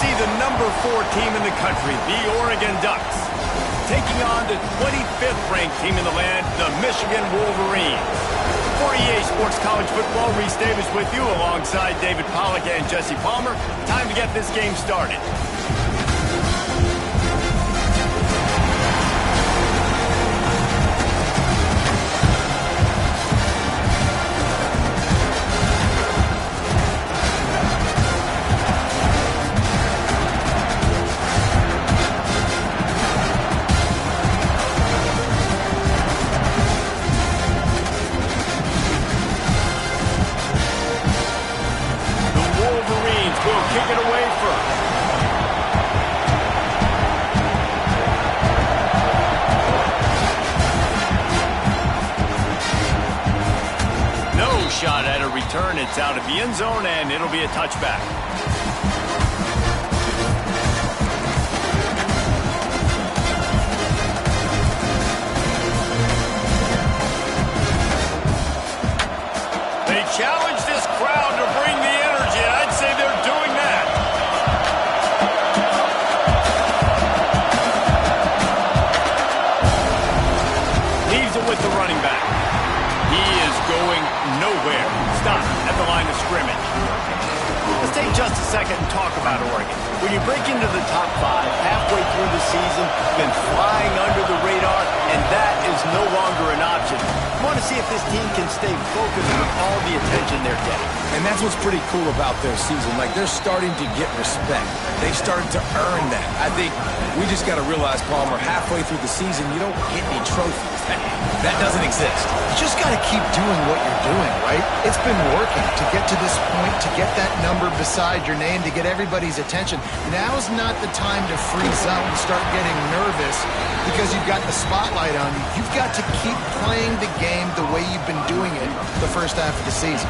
see the #4 team in the country, the Oregon Ducks, taking on the 25th ranked team in the land, the Michigan Wolverines. For EA Sports College Football, Reese Davis with you alongside David Pollack and Jesse Palmer. Time to get this game started. Kick it away first. No shot at a return. It's out of the end zone, and it'll be a touchback. They challenge this crowd to bring the energy, and I'd say they're doing that. Leaves it with the running back. He is going nowhere. Stop at the line of scrimmage. Let's take just a second and talk about Oregon. When you break into the top 5 halfway through the season, you've been flying under the radar, and that is no longer an option. I want to see if this team can stay focused with all the attention they're getting. And that's what's pretty cool about their season. Like, they're starting to get respect. They've started to earn that. I think we just got to realize, Palmer, halfway through the season, you don't get any trophies. That doesn't exist. You just got to keep doing what you're doing, right? It's been working to get to this point, to get that number beside your name, to get everybody's attention. Now's not the time to freeze up and start getting nervous because you've got the spotlight on you. You've got to keep playing the game the way you've been doing it the first half of the season.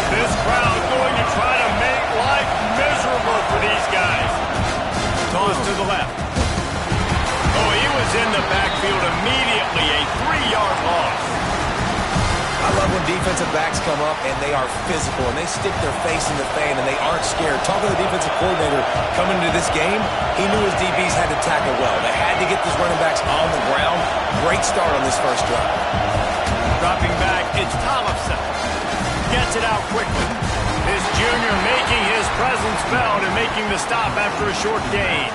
This crowd going to try to make life miserable for these guys. Toss to the left. Oh, he was in the backfield immediately, a 3-yard loss. I love when defensive backs come up and they are physical and they stick their face in the fan and they aren't scared. Talking to the defensive coordinator coming into this game, he knew his DBs had to tackle well. They had to get these running backs on the ground. Great start on this first drive. Dropping back, it's Tollefson. Gets it out quickly. This junior making his presence felt and making the stop after a short gain.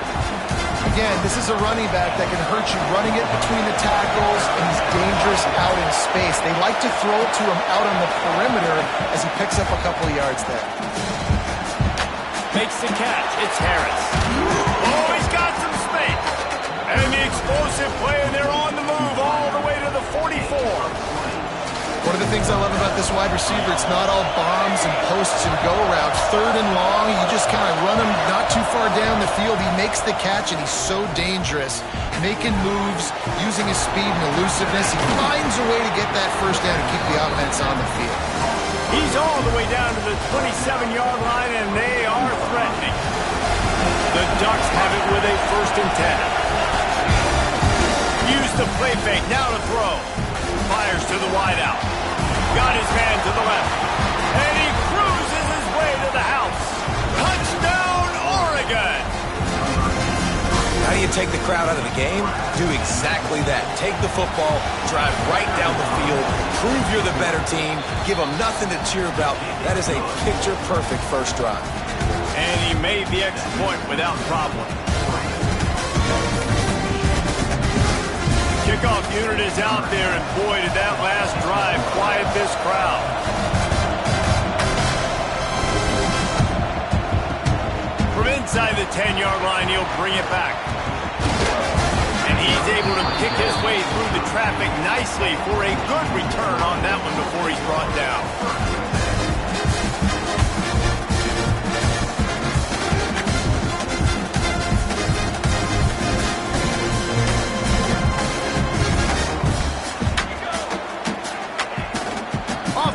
Again, this is a running back that can hurt you running it between the tackles, and he's dangerous out in space. They like to throw it to him out on the perimeter as he picks up a couple of yards there. Makes the catch. It's Harris. Oh, he's got some space. And the explosive play, and they're on the move all the way to the 44. One of the things I love about this wide receiver, it's not all bombs and posts and go routes. 3rd and long, you just kind of run him not too far down the field. He makes the catch, and he's so dangerous. Making moves, using his speed and elusiveness. He finds a way to get that first down and keep the offense on the field. He's all the way down to the 27-yard line, and they are threatening. The Ducks have it with a 1st and 10. Use the play fake, now to throw. Fires to the wideout. Got his man to the left. And he cruises his way to the house. Touchdown, Oregon! How do you take the crowd out of the game? Do exactly that. Take the football, drive right down the field, prove you're the better team, give them nothing to cheer about. That is a picture-perfect first drive. And he made the extra point without problem. Kickoff unit is out there, and boy, did that last drive quiet this crowd. From inside the 10-yard line, he'll bring it back. And he's able to pick his way through the traffic nicely for a good return on that one before he's brought down.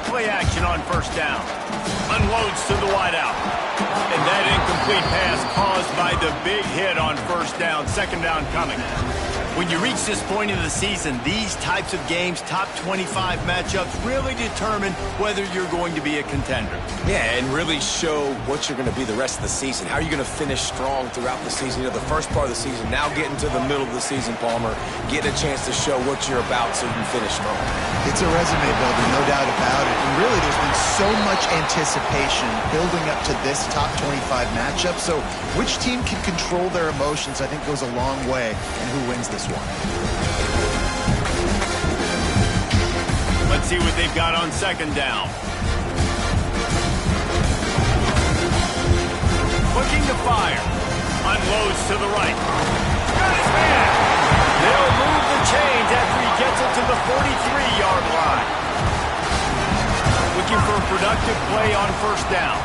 Play action on 1st down. Unloads to the wideout. And that incomplete pass caused by provide the big hit on first down, second down coming. When you reach this point in the season, these types of games, top 25 matchups, really determine whether you're going to be a contender. Yeah, and really show what you're going to be the rest of the season. How are you going to finish strong throughout the season? You know, the first part of the season, now getting to the middle of the season, Palmer, getting a chance to show what you're about so you can finish strong. It's a resume builder, no doubt about it. And really, there's been so much anticipation building up to this top 25 matchup. So which team can control their emotions, I think, goes a long way in who wins this one. Let's see what they've got on second down. Looking to fire. Unloads to the right. Got his man. They'll move the chains after he gets it to the 43-yard line. Looking for a productive play on first down.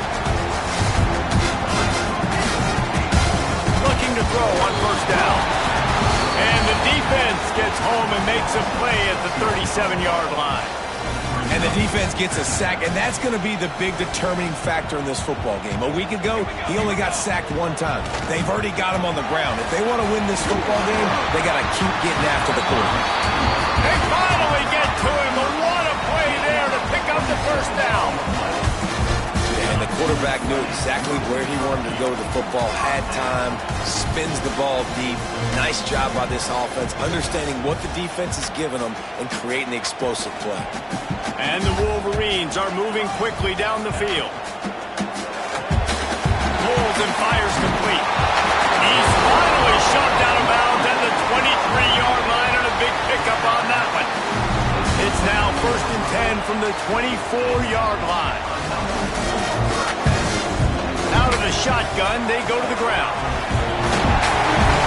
Looking to throw on first down. And the defense gets home and makes a play at the 37-yard line. And the defense gets a sack, and that's going to be the big determining factor in this football game. A week ago, he only got sacked one time. They've already got him on the ground. If they want to win this football game, they got to keep getting after the quarterback. They finally get to him, but what a play there to pick up the first down. And the quarterback knew exactly where he wanted to go with the football, had time, spins the ball deep. Nice job by this offense, understanding what the defense is giving them and creating the explosive play. And the Wolverines are moving quickly down the field. Pulls and fires complete. He's finally shoved out of bounds at the 23-yard line and a big pickup on that one. It's now 1st and 10 from the 24-yard line. Out of the shotgun, they go to the ground.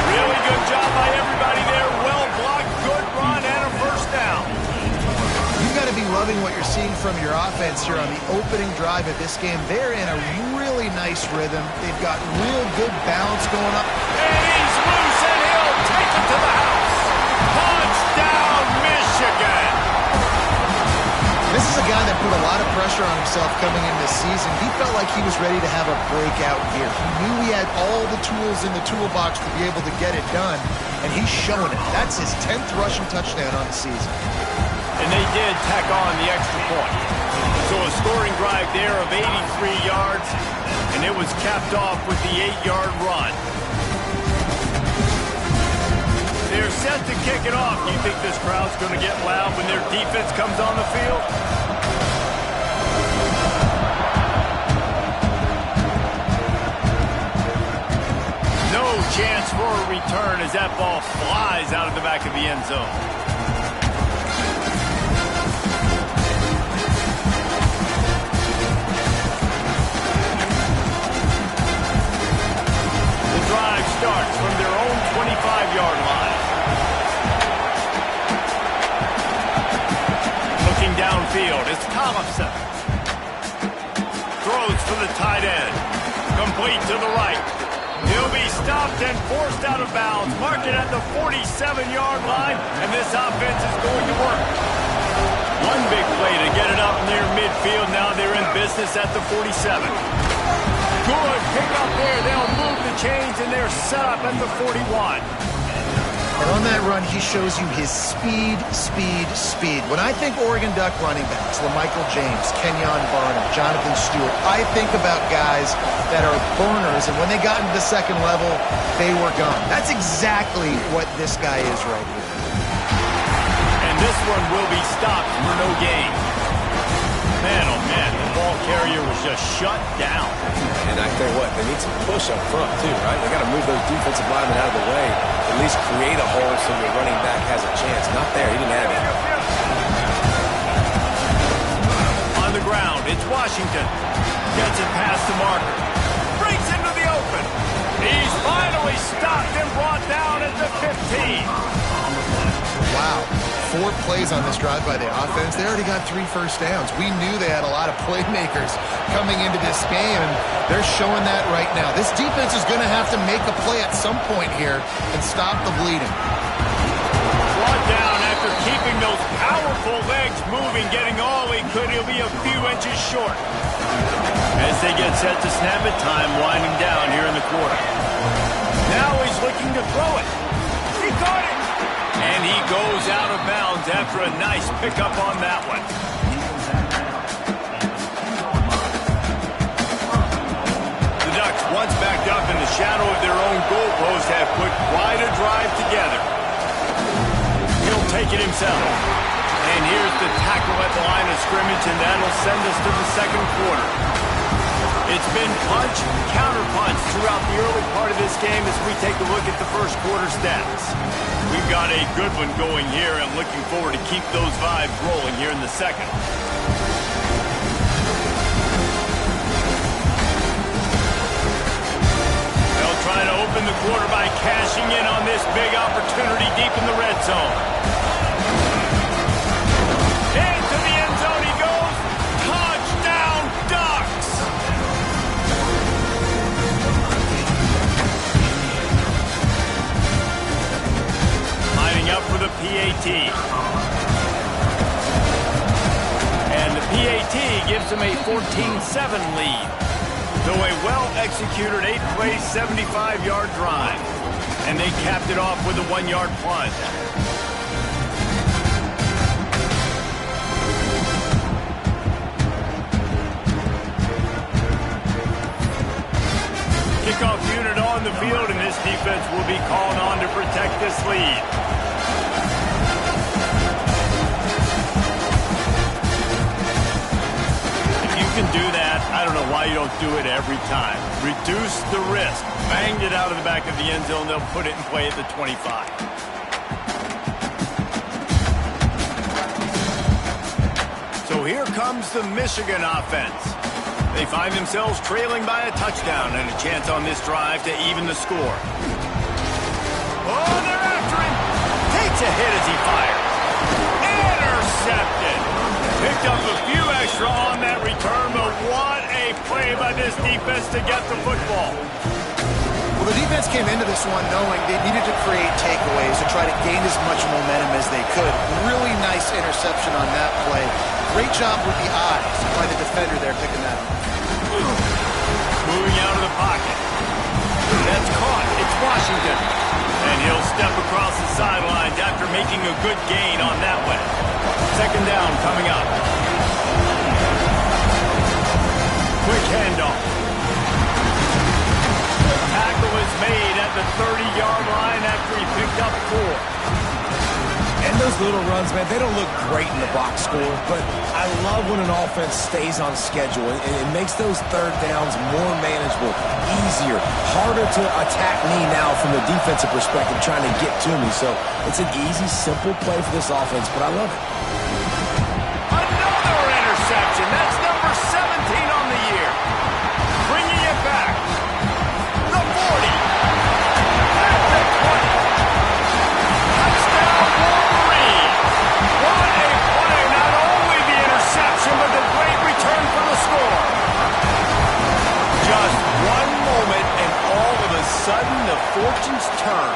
Really good job by everybody there. Well blocked, good run, and a first down. You've got to be loving what you're seeing from your offense here on the opening drive of this game. They're in a really nice rhythm. They've got real good balance going up. And he's loose, and he'll take it to the house. Touchdown, Michigan. This is a guy that put a lot of pressure on himself coming into this season. He felt like he was ready to have a breakout year. He knew he had all the tools in the toolbox to be able to get it done, and he's showing it. That's his 10th rushing touchdown on the season. And they did tack on the extra point. So a scoring drive there of 83 yards, and it was capped off with the 8-yard run. They're set to kick it off. Do you think this crowd's going to get loud when their defense comes on the field? No chance for a return as that ball flies out of the back of the end zone. The drive starts from their own 25-yard line. Downfield, it's Tollefson. Throws for the tight end. Complete to the right. He'll be stopped and forced out of bounds. Mark it at the 47-yard line, and this offense is going to work. One big play to get it up near midfield. Now they're in business at the 47. Good pick up there. They'll move the chains, and they're set up at the 41. And on that run, he shows you his speed, speed, speed. When I think Oregon Duck running backs, LaMichael James, Kenyon Barner, Jonathan Stewart, I think about guys that are burners, and when they got into the second level, they were gone. That's exactly what this guy is right here. And this one will be stopped for no gain. Man, oh man, the ball carrier was just shut down. And I tell you what, they need some push up front too, right? They got to move those defensive linemen out of the way, at least create a hole so your running back has a chance. Not there, he didn't have it. On the ground, it's Washington. Gets it past the marker. Breaks into the open. He's finally stopped and brought down at the 15. Wow. 4 plays on this drive by the offense. They already got 3 first downs. We knew they had a lot of playmakers coming into this game, and they're showing that right now. This defense is going to have to make a play at some point here and stop the bleeding. Brought down after keeping those powerful legs moving, getting all he could. He'll be a few inches short. As they get set to snap it, time winding down here in the quarter. after a nice pickup on that one. The Ducks, once backed up in the shadow of their own goalpost, have put quite a drive together. He'll take it himself. And here's the tackle at the line of scrimmage, and that'll send us to the second quarter. It's been punch, counter-punch throughout the early part of this game as we take a look at the first quarter stats. We've got a good one going here and looking forward to keep those vibes rolling here in the second. They'll try to open the quarter by cashing in on this big opportunity deep in the red zone. Into the end zone he goes. Touchdown, Ducks! Lining up for the PAT. And the PAT gives them a 14-7 lead. Though a well-executed 8-play, 75-yard drive. And they capped it off with a 1-yard punt. Kickoff unit on the field, and this defense will be called on to protect this lead. If you can do that, I don't know why you don't do it every time. Reduce the risk. Banged it out of the back of the end zone. They'll put it in play at the 25. So here comes the Michigan offense. They find themselves trailing by a touchdown and a chance on this drive to even the score. Oh, they're after him. Takes a hit as he fires. Intercepted. Picked up a few extra on that return, but what a play by this defense to get the football. Well, the defense came into this one knowing they needed to create takeaways to try to gain as much momentum as they could. Really nice interception on that play. Great job with the eyes by the defender there picking that up. Moving out of the pocket. That's caught. It's Washington. And he'll step across the sidelines after making a good gain on that one. Second down coming up. Quick handoff. The tackle is made at the 30-yard line after he picked up 4. And those little runs, man, they don't look great in the box score, but I love when an offense stays on schedule. It makes those third downs more manageable, easier, harder to attack me now from the defensive perspective trying to get to me. So it's an easy, simple play for this offense, but I love it. Another interception. That's number 17 on the year. Bringing it back. The 40. At the 20. Touchdown, Wolverine. What a play. Not only the interception, but the great return for the score. Just one moment, and all of a sudden, the fortunes turn.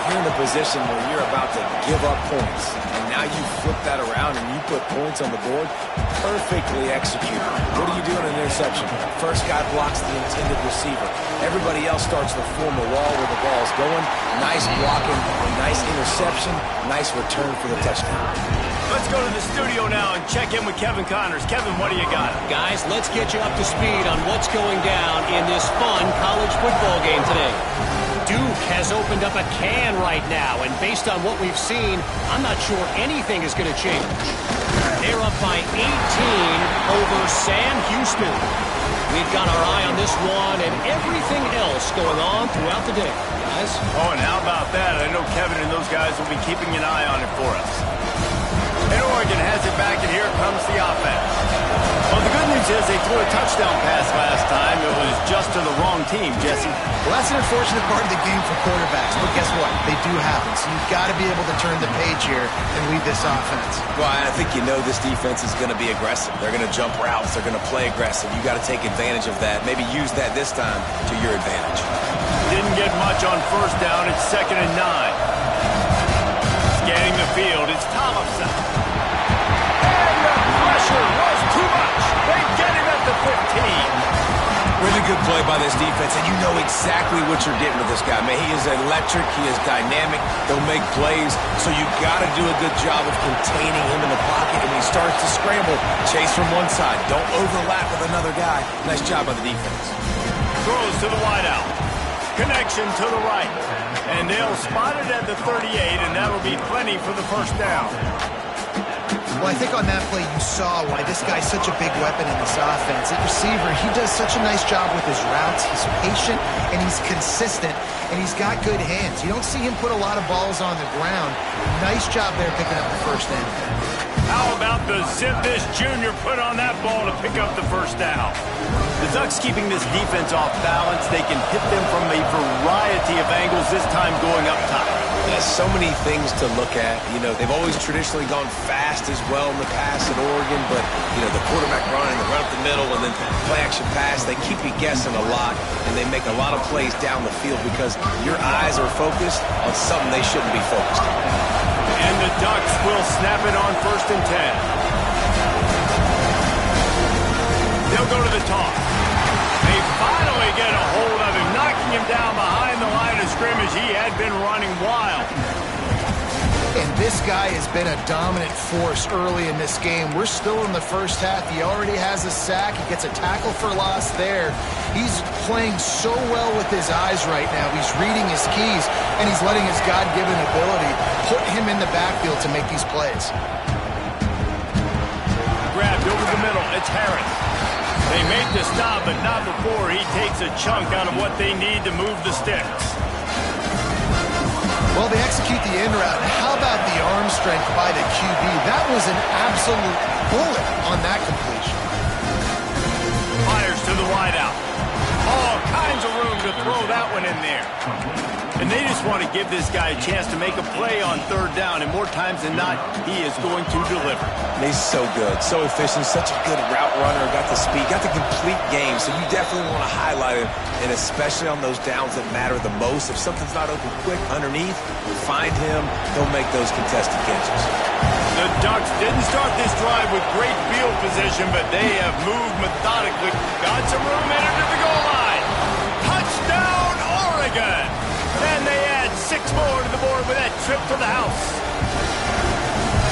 You're in a position where you're about to give up points, and now you flip that around and you put points on the board. Perfectly executed. What do you do in an interception? First guy blocks the intended receiver. Everybody else starts to form a wall where the ball's going. Nice blocking, nice interception, nice return for the touchdown. Let's go to the studio now and check in with Kevin Connors. Kevin, what do you got? Guys, let's get you up to speed on what's going down in this fun college football game today. Duke has opened up a can right now, and based on what we've seen, I'm not sure anything is going to change. They're up by 18 over Sam Houston. We've got our eye on this one and everything else going on throughout the day, guys. Oh, and how about that? I know Kevin and those guys will be keeping an eye on it for us. And Oregon has it back, and here comes the offense. Well, the good news is they threw a touchdown pass last time. It was just to the wrong team, Jesse. Well, that's an unfortunate part of the game for quarterbacks, but guess what? They do happen, so you've got to be able to turn the page here and lead this offense. Well, I think you know this defense is going to be aggressive. They're going to jump routes. They're going to play aggressive. You got to take advantage of that. Maybe use that this time to your advantage. Didn't get much on first down. It's 2nd and 9. Scanning the field. It's Thompson. And the pressure was too much. They get him at the 15. Really good play by this defense, and you know exactly what you're getting with this guy. Man, he is electric. He is dynamic. They'll make plays, so you got to do a good job of containing him in the pocket. And when he starts to scramble, chase from one side. Don't overlap with another guy. Nice job by the defense. Throws to the wideout. Connection to the right. And they'll spot it at the 38, and that'll be plenty for the first down. Well, I think on that play you saw why this guy's such a big weapon in this offense. At receiver, he does such a nice job with his routes. He's patient, and he's consistent, and he's got good hands. You don't see him put a lot of balls on the ground. Nice job there picking up the first down. How about the zip this junior put on that ball to pick up the first down? The Ducks keeping this defense off balance. They can hit them from a variety of angles, this time going up top. There's so many things to look at. You know, they've always traditionally gone fast as well in the past at Oregon, but, you know, the quarterback run and the run up the middle and then play action pass, they keep you guessing a lot, and they make a lot of plays down the field because your eyes are focused on something they shouldn't be focused on. And the Ducks will snap it on 1st and 10. They'll go to the toss. They finally get a hold of him, knocking him down behind the line of scrimmage. He had been running wild. And this guy has been a dominant force early in this game. We're still in the first half. He already has a sack. He gets a tackle for loss there. He's playing so well with his eyes right now. He's reading his keys, and he's letting his God-given ability put him in the backfield to make these plays. Grabbed over the middle. It's Harris. They make the stop, but not before he takes a chunk out of what they need to move the sticks. Well, they execute the in route. How about the arm strength by the QB? That was an absolute bullet on that completion. Fires to the wideout. All kinds of room to throw that one in there. And they just want to give this guy a chance to make a play on 3rd down, and more times than not, he is going to deliver. He's so good, so efficient, such a good route runner, got the speed, got the complete game, so you definitely want to highlight him, and especially on those downs that matter the most. If something's not open quick underneath, find him, he'll make those contested catches. The Ducks didn't start this drive with great field position, but they have moved methodically. Got some room entered to the goal line. Touchdown, Oregon! And they add 6 more to the board with that trip to the house.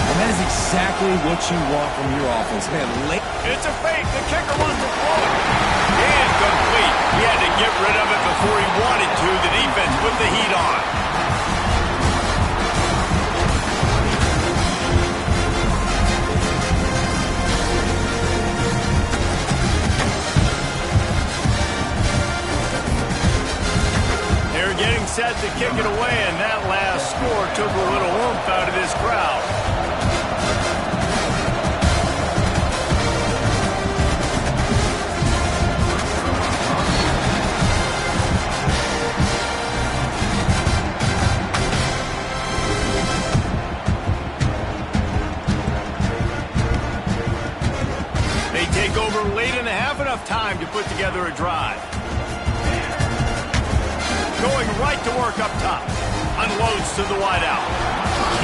And that is exactly what you want from your offense, man. It's a fake. The kicker wants to throw it. Incomplete. He had to get rid of it before he wanted to. The defense put the heat on. Getting set to kick it away, and that last score took a little oomph out of this crowd. They take over late in the half, enough time to put together a drive. Going right to work up top. Unloads to the wideout.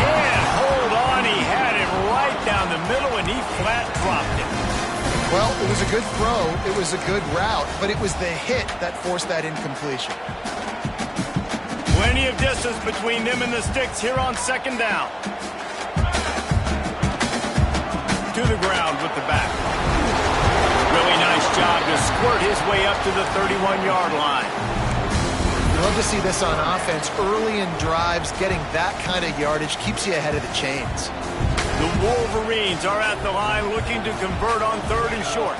Can't hold on. He had it right down the middle, and he flat dropped it. Well, it was a good throw. It was a good route, but it was the hit that forced that incompletion. Plenty of distance between them and the sticks here on 2nd down. To the ground with the back. Really nice job to squirt his way up to the 31-yard line. Love to see this on offense. Early in drives, getting that kind of yardage keeps you ahead of the chains. The Wolverines are at the line looking to convert on 3rd and short.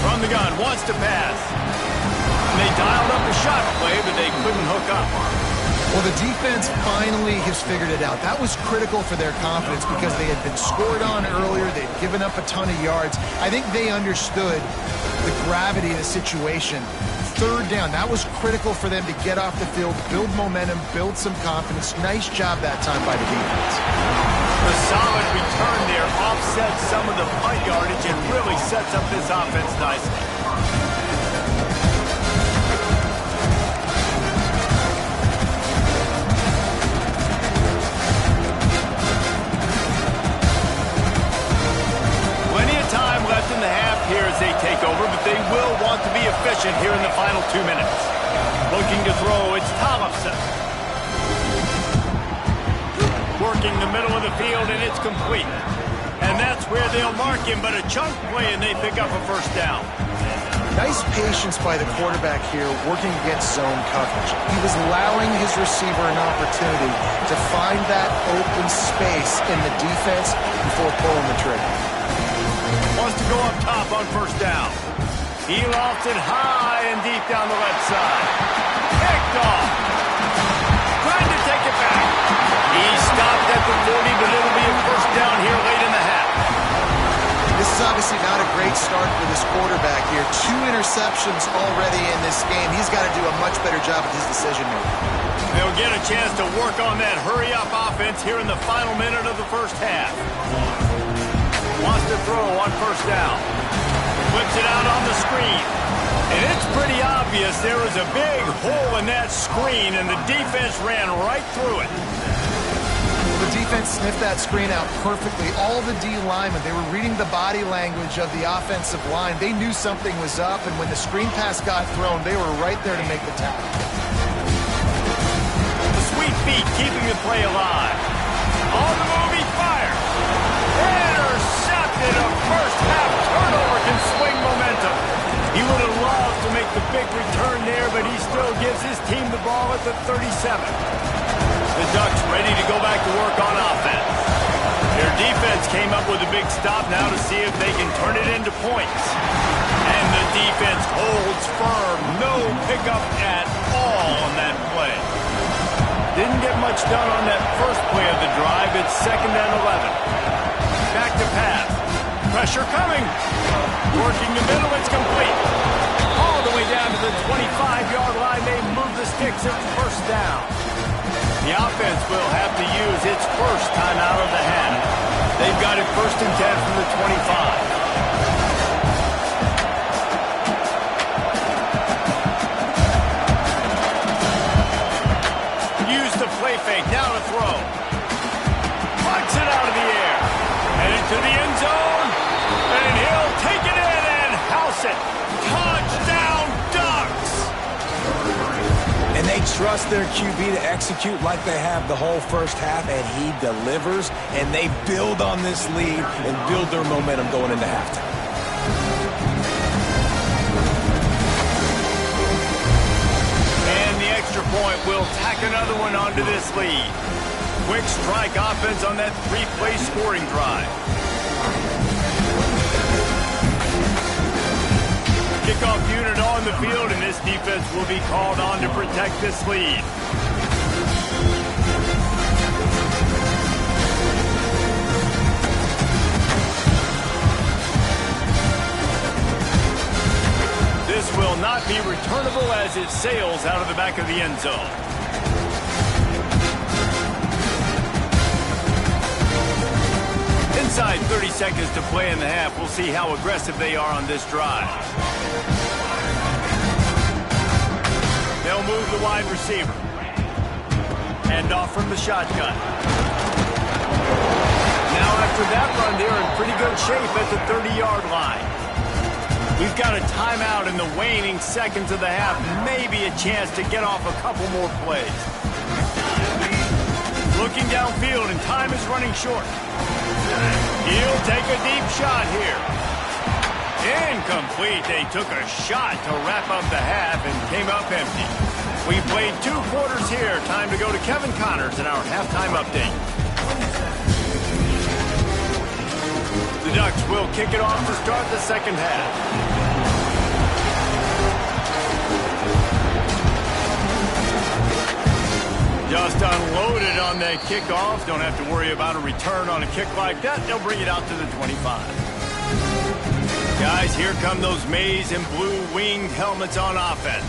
From the gun, wants to pass. And they dialed up a shot play, but they couldn't hook up. Well, the defense finally has figured it out. That was critical for their confidence because they had been scored on earlier. They'd given up a ton of yards. I think they understood the gravity of the situation. 3rd down, that was critical for them to get off the field, build momentum, build some confidence. Nice job that time by the defense. The solid return there offsets some of the punt yardage and really sets up this offense nicely. Plenty of time left in the half here as they take over, but they will want to be throw. It's Tollefson. Working the middle of the field, and it's complete. And that's where they'll mark him, but a chunk play, and they pick up a first down. Nice patience by the quarterback here, working against zone coverage. He was allowing his receiver an opportunity to find that open space in the defense before pulling the trigger. Wants to go up top on first down. He lofts it high and deep down the left side. Picked off. Trying to take it back. He stopped at the 40, but it'll be a first down here late in the half. This is obviously not a great start for this quarterback here. 2 interceptions already in this game. He's got to do a much better job with his decision-making. They'll get a chance to work on that hurry-up offense here in the final minute of the first half. Wants to throw on first down. Flips it out on the screen. And it's pretty obvious there was a big hole in that screen, and the defense ran right through it. The defense sniffed that screen out perfectly. All the D linemen, they were reading the body language of the offensive line. They knew something was up, and when the screen pass got thrown, they were right there to make the tackle. The sweet feet keeping the play alive. On the move, he fires. Intercepted. A first-half turnover can swing momentum. He would have loved to make the big return there, but he still gives his team the ball at the 37. The Ducks ready to go back to work on offense. Their defense came up with a big stop now to see if they can turn it into points. And the defense holds firm. No pickup at all on that play. Didn't get much done on that first play of the drive. It's 2nd and 11. Back to pass. Pressure coming. Working the middle. It's complete. All the way down to the 25-yard line. They move the sticks at first down. The offense will have to use its first time out of the half. They've got it 1st and 10 from the 25. Use the play fake. Now to throw. Flies it out of the air. Headed to the end zone. And he'll take it in and house it. Touchdown, Ducks! And they trust their QB to execute like they have the whole first half, and he delivers, and they build on this lead and build their momentum going into halftime. And the extra point will tack another one onto this lead. Quick strike offense on that 3-play scoring drive. Kickoff unit on the field, and this defense will be called on to protect this lead. This will not be returnable as it sails out of the back of the end zone. Inside 30 seconds to play in the half. We'll see how aggressive they are on this drive. They'll move the wide receiver. Hand off from the shotgun. Now after that run, they're in pretty good shape at the 30-yard line. We've got a timeout in the waning seconds of the half. Maybe a chance to get off a couple more plays. Looking downfield, and time is running short. He'll take a deep shot here. Incomplete. They took a shot to wrap up the half and came up empty. We played 2 quarters here. Time to go to Kevin Connors in our halftime update. The Ducks will kick it off to start the second half. Just unloaded on that kickoff. Don't have to worry about a return on a kick like that. They'll bring it out to the 25. Guys, here come those maize and blue winged helmets on offense.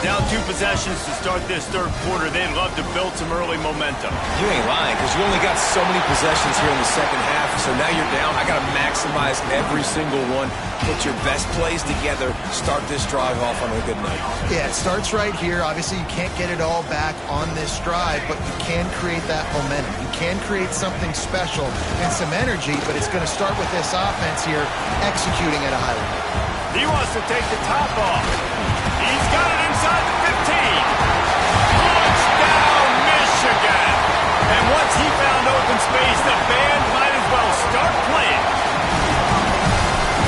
Down 2 possessions to start this third quarter. They'd love to build some early momentum. You ain't lying, because you only got so many possessions here in the second half, so now you're down. I got to maximize every single one. Put your best plays together. Start this drive off on a good night. Yeah, it starts right here. Obviously, you can't get it all back on this drive, but you can create that momentum. You can create something special and some energy, but it's going to start with this offense here executing at a high level. He wants to take the top off. He's got it inside the 15. the band might as well start playing.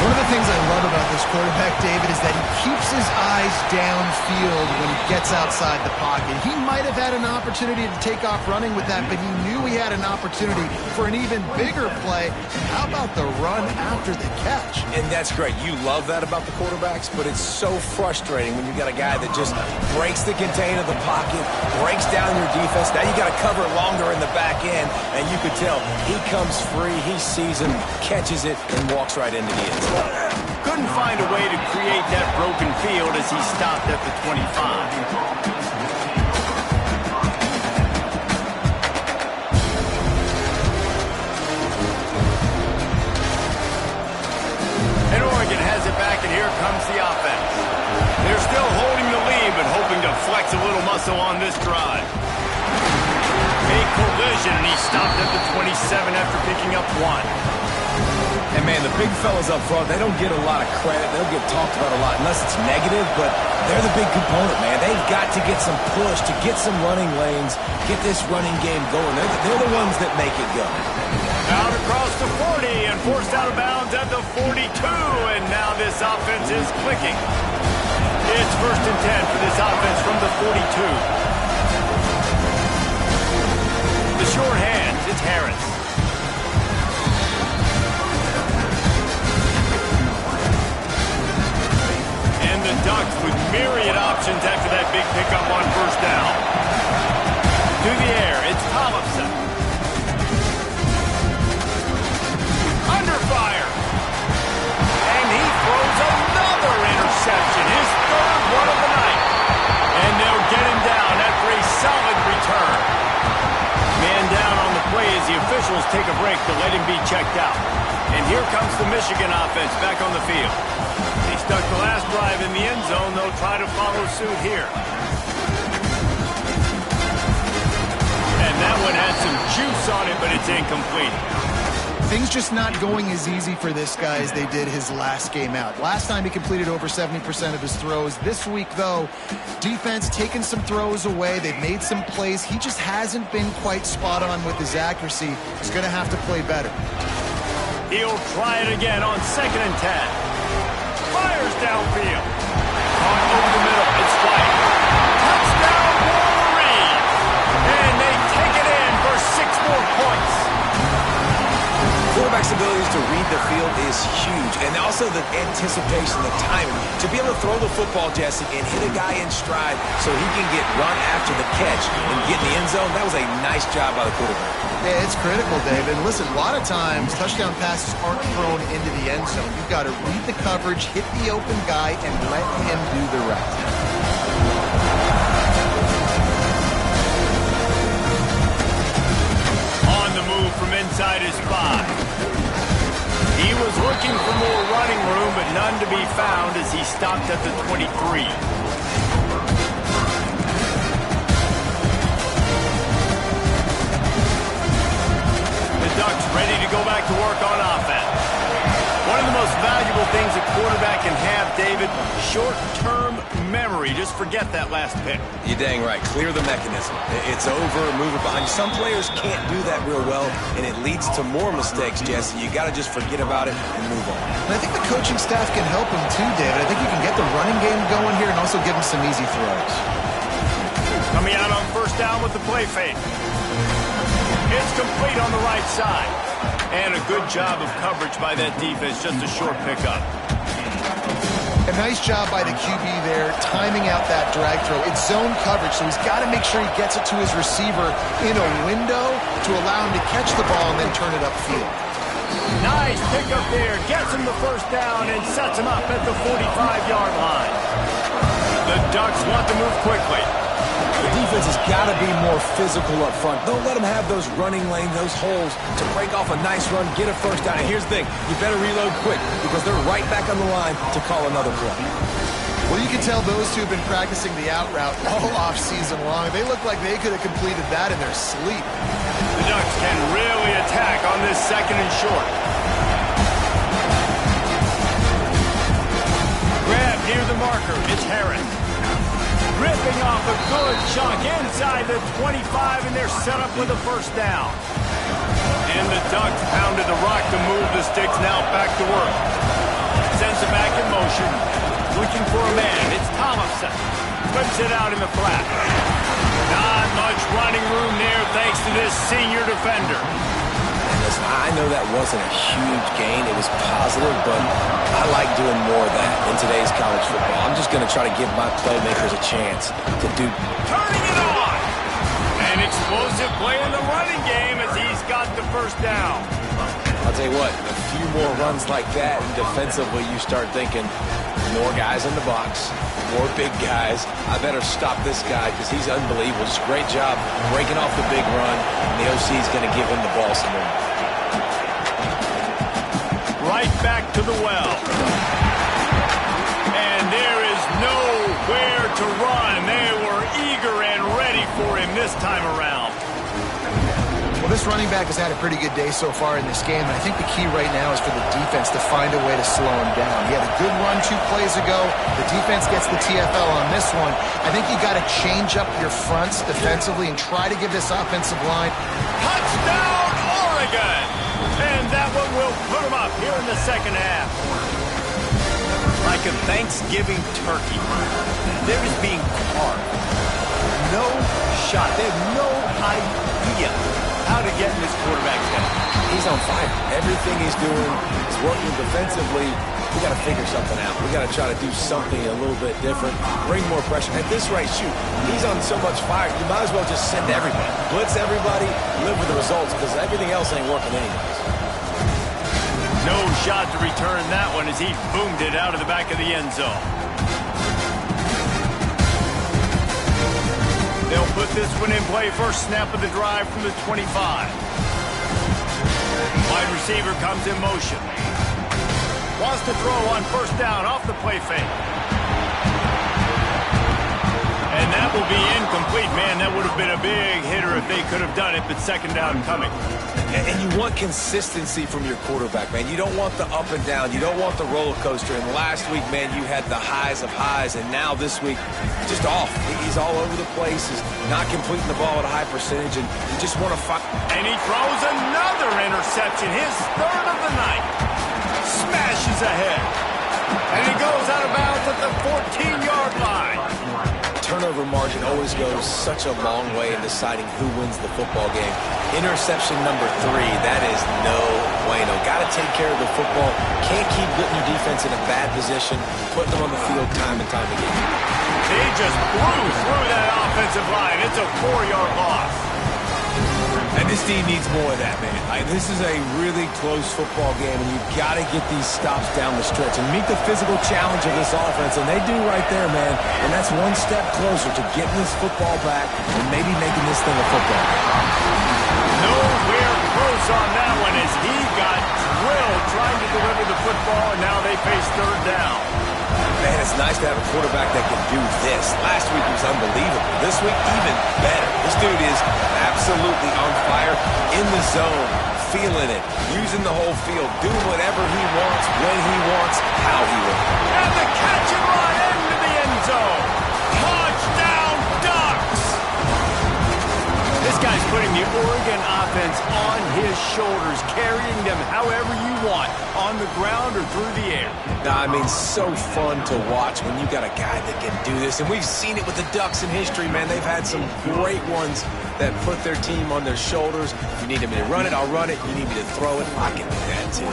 One of the things I love about this quarterback, David, is that he keeps his eyes downfield when he gets outside the pocket. He might have had an opportunity to take off running with that, but he knew he had an opportunity for an even bigger play. How about the run after the catch? And that's great. You love that about the quarterbacks, but it's so frustrating when you got a guy that just breaks the contain of the pocket, breaks down your defense. Now you got to cover longer in the back end, and you could tell he comes free, he sees him, catches it, and walks right into the end zone. Couldn't find a way to create that broken field as he stopped at the 25. And Oregon has it back, and here comes the offense. They're still holding the lead, but hoping to flex a little muscle on this drive. A collision, and he stopped at the 27 after picking up 1. And, man, the big fellas up front, they don't get a lot of credit. They'll get talked about a lot unless it's negative, but they're the big component, man. They've got to get some push, to get some running lanes, get this running game going. They're the ones that make it go. Out across the 40 and forced out of bounds at the 42, and now this offense is clicking. It's 1st and 10 for this offense from the 42. The short hands, it's Harris. The Ducks with myriad options after that big pickup on 1st down. Through the air, it's Tollefson. Under fire. And he throws another interception, his 3rd one of the night. And they'll get him down after a solid return. Man down on the play as the officials take a break to let him be checked out. And here comes the Michigan offense back on the field. They stuck the last drive in the end zone. They'll try to follow suit here. And that one had some juice on it, but it's incomplete. Things just not going as easy for this guy as they did his last game out. Last time he completed over 70% of his throws. This week, though, defense taking some throws away. They've made some plays. He just hasn't been quite spot on with his accuracy. He's going to have to play better. He'll try it again on 2nd and 10. Fires downfield. Caught over the middle. It's White. Touchdown, Wolverine! And they take it in for 6 more points. Quarterback's abilities to read the field is huge, and also the anticipation, the timing. To be able to throw the football, Jesse, and hit a guy in stride so he can get run after the catch and get in the end zone, that was a nice job by the quarterback. Yeah, it's critical, David. Listen, a lot of times touchdown passes aren't thrown into the end zone. You've got to read the coverage, hit the open guy, and let him do the rest. On the move from inside his 5. He was looking for more running room, but none to be found as he stopped at the 23. Ducks ready to go back to work on offense. One of the most valuable things a quarterback can have, David, short-term memory. Just forget that last pick. You're dang right. Clear the mechanism. It's over, move it behind. Some players can't do that real well, and it leads to more mistakes, Jesse. You got to just forget about it and move on. And I think the coaching staff can help him too, David. I think you can get the running game going here and also give him some easy throws. Coming out on 1st down with the play fake. It's complete on the right side. And a good job of coverage by that defense. Just a short pickup. A nice job by the QB there, timing out that drag throw. It's zone coverage, so he's got to make sure he gets it to his receiver in a window to allow him to catch the ball and then turn it upfield. Nice pickup there. Gets him the 1st down and sets him up at the 45-yard line. The Ducks want to move quickly. The defense has got to be more physical up front. Don't let them have those running lanes, those holes to break off a nice run, get a 1st down. And here's the thing, you better reload quick because they're right back on the line to call another play. Well, you can tell those two have been practicing the out route all off-season long. They look like they could have completed that in their sleep. The Ducks can really attack on this 2nd and short. Grab near the marker. It's Harris. ripping off a good chunk inside the 25, and they're set up with a first down. And the Ducks pounded the rock to move the sticks. Now back to work. Sends it back in motion. Looking for a man. It's Thompson. Flips it out in the flat. Not much running room there thanks to this senior defender. Listen, I know that wasn't a huge gain. It was positive, but I like doing more of that in today's college football. I'm just going to try to give my playmakers a chance to do. Turning it on! An explosive play in the running game as he's got the first down. I'll tell you what, a few more runs like that, and defensively you start thinking more guys in the box, more big guys. I better stop this guy because he's unbelievable. Just a great job breaking off the big run, and the OC is going to give him the ball some more. Right back to the well. And there is nowhere to run. They were eager and ready for him this time around. Well, this running back has had a pretty good day so far in this game, and I think the key right now is for the defense to find a way to slow him down. He had a good run 2 plays ago. The defense gets the TFL on this one. I think you got to change up your fronts defensively and try to give this offensive line. Touchdown, Oregon! And that one will put him up here in the second half. Like a Thanksgiving turkey, they're just being carved. No shot. They have no idea how to get in this quarterback's head. He's on fire. Everything he's doing is working defensively. We got to figure something out. We got to try to do something a little bit different, bring more pressure. At this rate, shoot, he's on so much fire, you might as well just send everybody. Blitz everybody, live with the results, because everything else ain't working anyways. No shot to return that one as he boomed it out of the back of the end zone. They'll put this one in play. First snap of the drive from the 25. Wide receiver comes in motion. Wants to throw on first down off the play fake. And that will be incomplete. Man, that would have been a big hitter if they could have done it, but second down coming. And you want consistency from your quarterback, man. You don't want the up and down. You don't want the roller coaster. And last week, man, you had the highs of highs. And now this week, just off. He's all over the place. He's not completing the ball at a high percentage. And you just want to find. And he throws another interception. His third of the night. Smashes ahead. And he goes out of bounds at the 14-yard line. Turnover margin always goes such a long way in deciding who wins the football game. Interception number 3, that is no bueno. Got to take care of the football. Can't keep putting your defense in a bad position, putting them on the field time and time again. They just blew through that offensive line. It's a 4-yard loss. And this team needs more of that, man. This is a really close football game, and you've got to get these stops down the stretch and meet the physical challenge of this offense, and they do right there, man. And that's one step closer to getting this football back and maybe making this thing a football game. Nowhere close on that one as he got drilled trying to deliver the football, and now they face third down. Man, it's nice to have a quarterback that can do this. Last week was unbelievable. This week, even better. This dude is absolutely on fire, in the zone, feeling it, using the whole field, doing whatever he wants, when he wants, how he wants. And the catch and run into the end zone. Touchdown, Ducks! This guy's putting the Oregon offense on his shoulders, carrying them however you want, on the ground or through the air. I mean, so fun to watch when you got a guy that can do this. And we've seen it with the Ducks in history, man. They've had some great ones that put their team on their shoulders. If you need me to run it, I'll run it. You need me to throw it, I can do that too.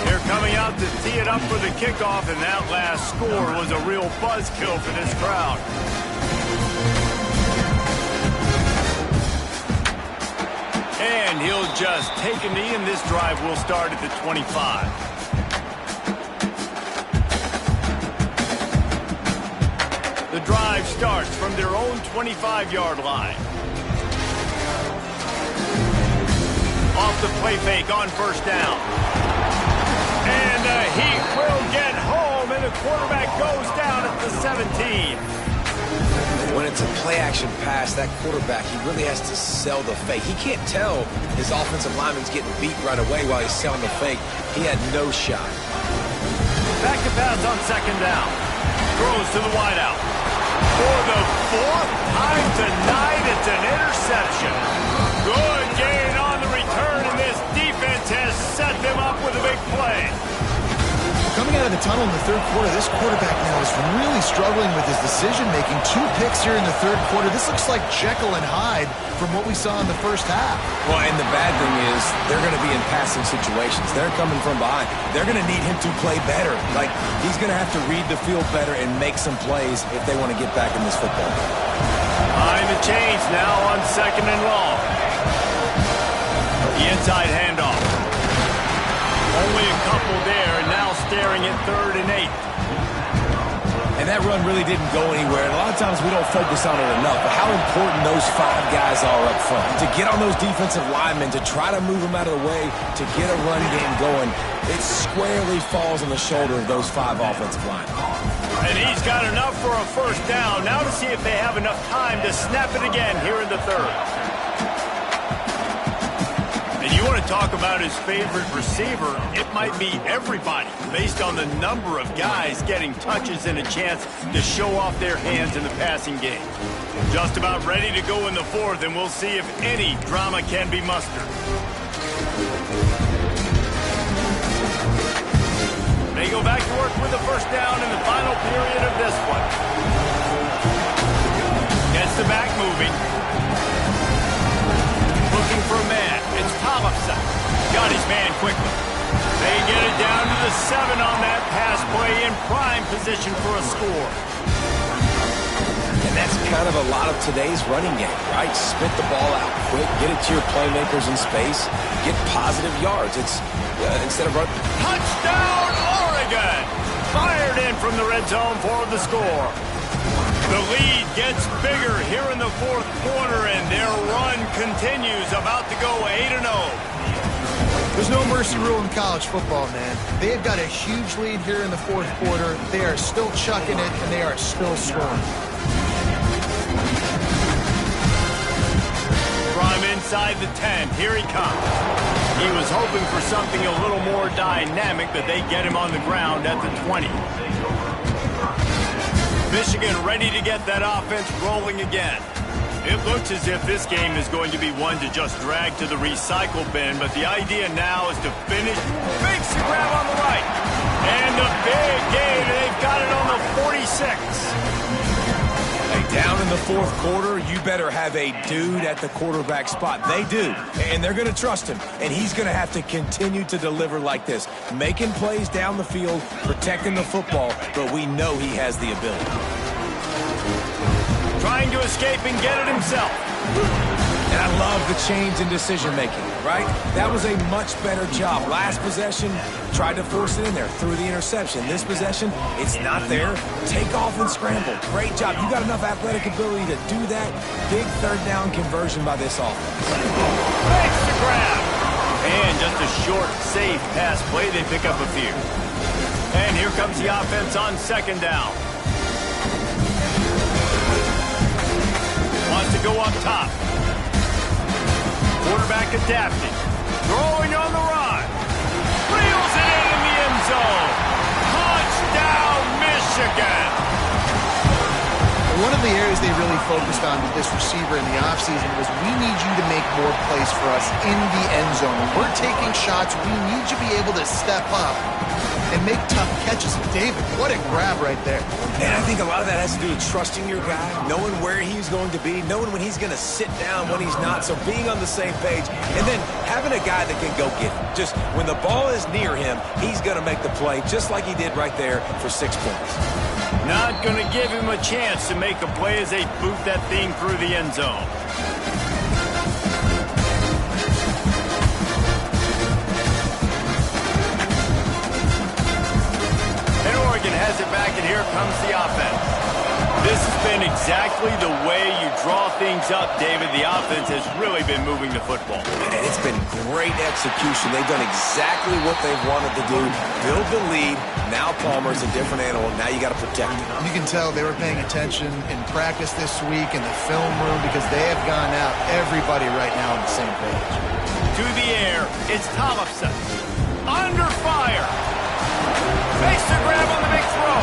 They're coming out to tee it up for the kickoff, and that last score was a real buzzkill for this crowd. And he'll just take a knee, and this drive will start at the 25. The drive starts from their own 25-yard line. Off the play fake on first down. And he will get home, and the quarterback goes down at the 17. When it's a play-action pass, that quarterback, he really has to sell the fake. He can't tell his offensive lineman's getting beat right away while he's selling the fake. He had no shot. Back to pass on second down. Throws to the wideout. for the fourth time tonight. It's an interception. Good gain on the return, and this defense has set them up with a big play. Coming out of the tunnel in the third quarter, this quarterback now is really struggling with his decision-making. 2 picks here in the third quarter. This looks like Jekyll and Hyde from what we saw in the first half. Well, and the bad thing is they're going to be in passing situations. They're coming from behind. They're going to need him to play better. Like, he's going to have to read the field better and make some plays if they want to get back in this football. Behind the chains now on 2nd and long. The inside handoff. Only a couple there, and now staring at 3rd and 8. And that run really didn't go anywhere. And a lot of times we don't focus on it enough, but how important those 5 guys are up front. To get on those defensive linemen, to try to move them out of the way, to get a run game going, it squarely falls on the shoulder of those 5 offensive linemen. And he's got enough for a first down. Now to see if they have enough time to snap it again here in the 3rd. And you want to talk about his favorite receiver, it might be everybody based on the number of guys getting touches and a chance to show off their hands in the passing game. Just about ready to go in the 4th, and we'll see if any drama can be mustered. They go back to work with the first down in the final period of this one. Gets the back moving. Looking for a man. It's Tollefson. Got his man quickly. They get it down to the 7 on that pass play in prime position for a score. And that's kind of a lot of today's running game, right? Spit the ball out quick, get it to your playmakers in space, get positive yards. It's instead of running. Touchdown, Oregon! Fired in from the red zone for the score. The lead gets bigger here in the 4th quarter, and their run continues, about to go 8-0. There's no mercy rule in college football, man. They have got a huge lead here in the 4th quarter. They are still chucking it, and they are still scoring. From inside the 10, here he comes. He was hoping for something a little more dynamic, but they get him on the ground at the 20. Michigan ready to get that offense rolling again. It looks as if this game is going to be one to just drag to the recycle bin, but the idea now is to finish. Makes the grab on the right. And a big gain. They've got it on the 46. Hey, down in the 4th quarter, you better have a dude at the quarterback spot. They do, and they're going to trust him, and he's going to have to continue to deliver like this, making plays down the field, protecting the football, but we know he has the ability. Trying to escape and get it himself. And I love the change in decision-making, right? That was a much better job. Last possession, tried to force it in there, threw the interception. This possession, it's not there. Take off and scramble. Great job. You got enough athletic ability to do that. Big 3rd down conversion by this offense. Makes the grab. And just a short, safe pass play. They pick up a few. And here comes the offense on 2nd down. Wants to go up top. Quarterback adapting. Throwing on the run. Reels it in the end zone. Touchdown, Michigan. One of the areas they really focused on with this receiver in the offseason was, we need you to make more plays for us in the end zone. When we're taking shots, we need you to be able to step up and make tough catches. David, what a grab right there. And I think a lot of that has to do with trusting your guy, knowing where he's going to be, knowing when he's going to sit down, when he's not, so being on the same page, and then having a guy that can go get it. Just when the ball is near him, he's going to make the play, just like he did right there for 6 points. Not going to give him a chance to make a play as they boot that thing through the end zone. And Oregon has it back, and here comes the offense. This has been exactly the way you draw things up, David. The offense has really been moving the football. And it's been great execution. They've done exactly what they've wanted to do. Build the lead. Now Palmer's a different animal. Now you got to protect him. You can tell they were paying attention in practice this week in the film room, because they have gone out, everybody right now on the same page. To the air, it's Tollefson. Under fire. Makes the grab on the big throw.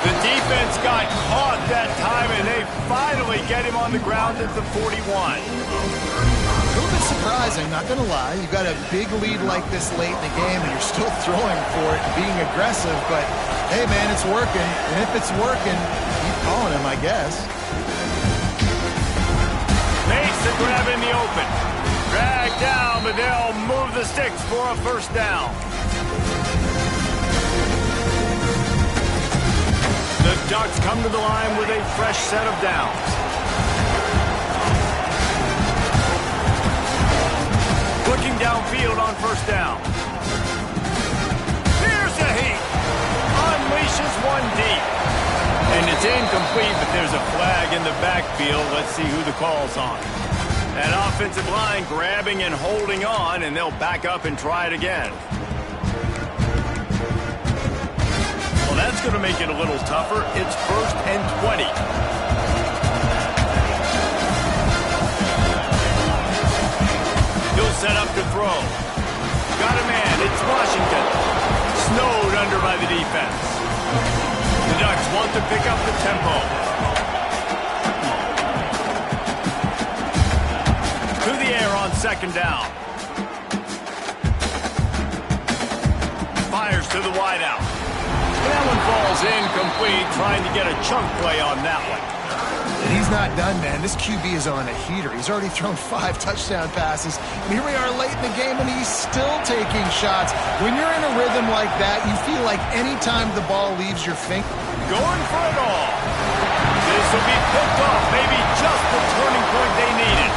The defense got caught that time, and they finally get him on the ground at the 41. A little bit surprising, not going to lie. You got a big lead like this late in the game, and you're still throwing for it and being aggressive. But, hey, man, it's working. And if it's working, keep calling him, I guess. Makes the grab in the open. Drag down, but they'll move the sticks for a first down. The Ducks come to the line with a fresh set of downs. Looking downfield on first down. Here's a heat. Unleashes one deep. And it's incomplete, but there's a flag in the backfield. Let's see who the call's on. That offensive line grabbing and holding on, and they'll back up and try it again. Well, that's going to make it a little tougher. It's 1st and 20. He'll set up to throw. Got a man. It's Washington. Snowed under by the defense. The Ducks want to pick up the tempo. To the air on second down. Fires to the wideout. That one falls incomplete, trying to get a chunk play on that one. And he's not done, man. This QB is on a heater. He's already thrown 5 touchdown passes. And here we are late in the game, and he's still taking shots. When you're in a rhythm like that, you feel like any time the ball leaves your finger. Going for it all. This will be picked off. Maybe just the turning point they needed.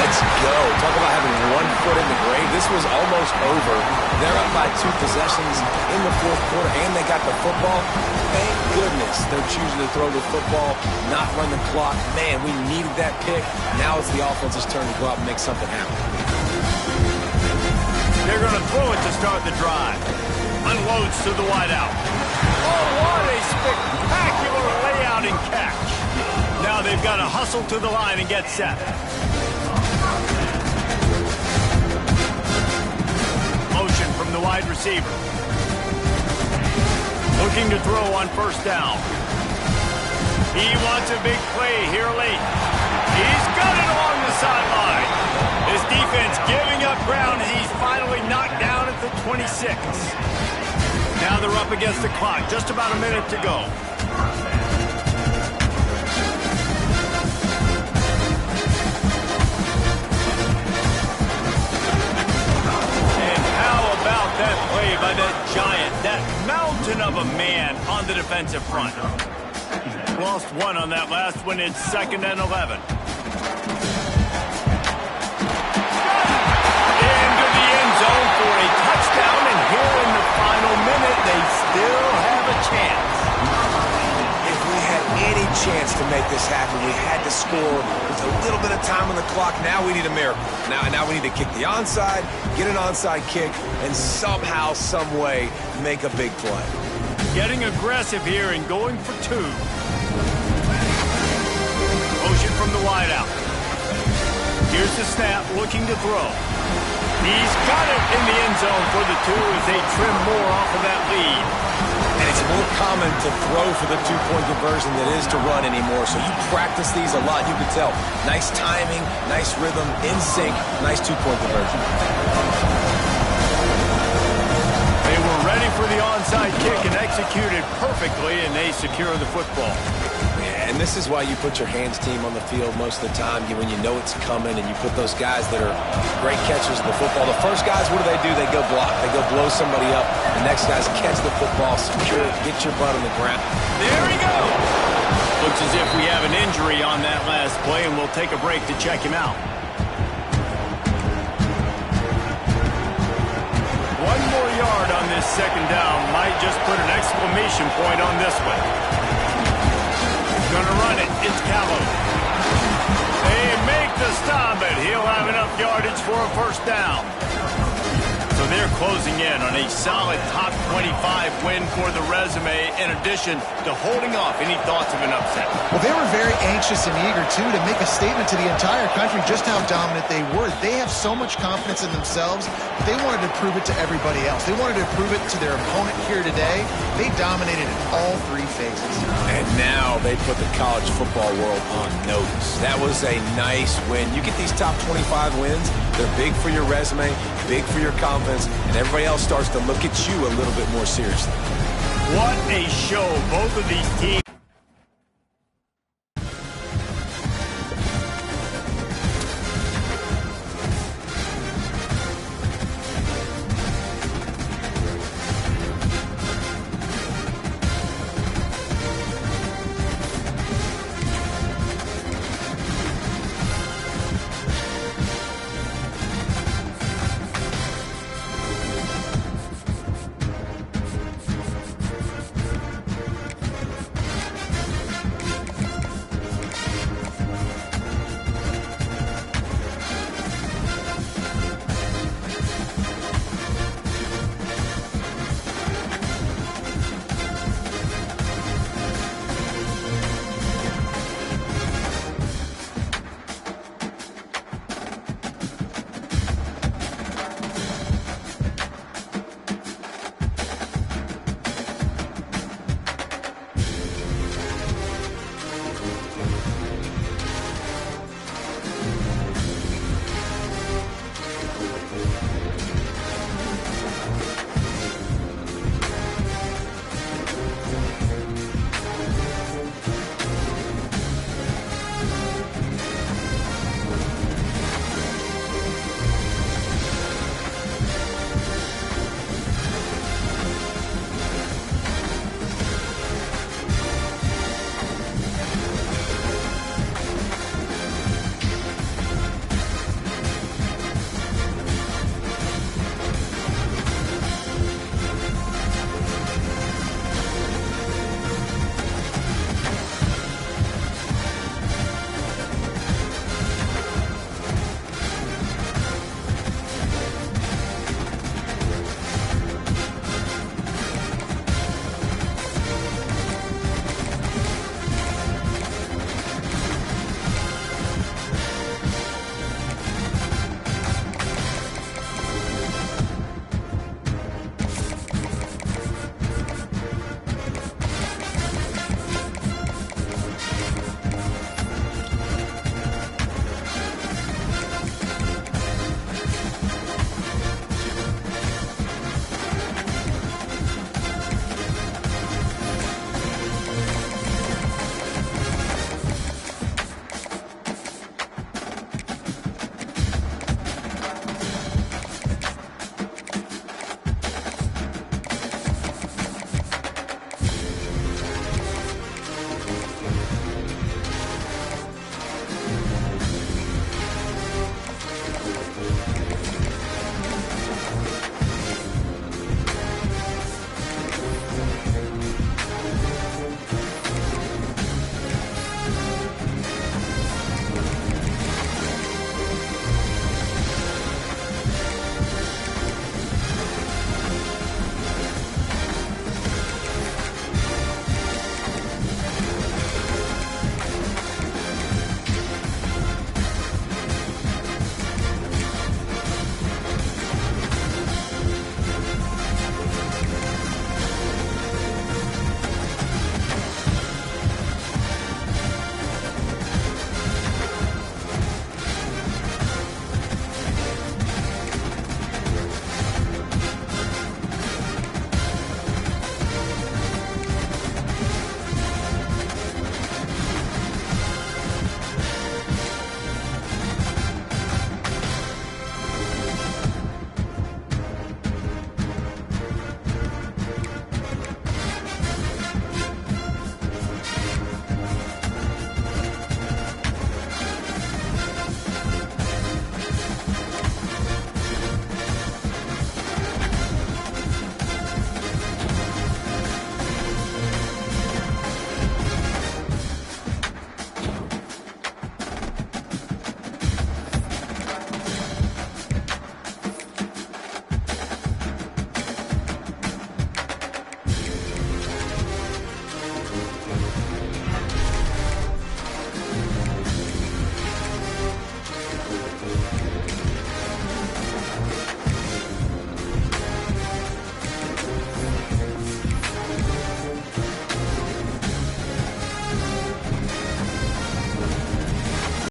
Let's go. Talk about having one foot in the grave. This was almost over. They're up by 2 possessions in the 4th quarter, and they got the football. Thank goodness they're choosing to throw the football, not run the clock. Man, we needed that pick. Now it's the offense's turn to go out and make something happen. They're going to throw it to start the drive. Unloads to the wideout. Oh, what a spectacular layout and catch. Now they've got to hustle to the line and get set. Motion from the wide receiver. Looking to throw on first down. He wants a big play here late. He's got it along the sideline. His defense giving up ground, and he's finally knocked down at the 26. Now they're up against the clock. Just about a minute to go. That play by that giant, that mountain of a man on the defensive front. Lost one on that last one. It's 2nd and 11. Into the end zone for a touchdown, and here in the final minute, they still have a chance. If we had any chance to make this happen, we had to score with a little bit of time on the clock. Now we need a miracle. Now we need to kick the onside, get an onside kick, and somehow, some way, make a big play. Getting aggressive here and going for 2. Motion from the wideout. Here's the snap, looking to throw. He's got it in the end zone for the 2 as they trim more off of that lead. And it's more common to throw for the 2-point conversion than it is to run anymore. So you practice these a lot. You can tell. Nice timing, nice rhythm, in sync, nice 2-point conversion. They were ready for the onside kick and executed perfectly, and they secure the football. And this is why you put your hands team on the field most of the time, when you know it's coming, and you put those guys that are great catchers of the football. The first guys, what do? They go block. They go blow somebody up. The next guys catch the football, secure it, get your butt on the ground. There he goes. Looks as if we have an injury on that last play, and we'll take a break to check him out. One more yard on this 2nd down might just put an exclamation point on this one. Gonna run it. It's Callow. They make the stop, but he'll have enough yardage for a first down. So they're closing in on a solid top 25 win for the resume, in addition to holding off any thoughts of an upset. Well, they were very anxious and eager, too, to make a statement to the entire country just how dominant they were. They have so much confidence in themselves, but they wanted to prove it to everybody else. They wanted to prove it to their opponent here today. They dominated in all three phases. And now they put the college football world on notice. That was a nice win. You get these top 25 wins, they're big for your resume, big for your confidence, and everybody else starts to look at you a little bit more seriously. What a show both of these teams.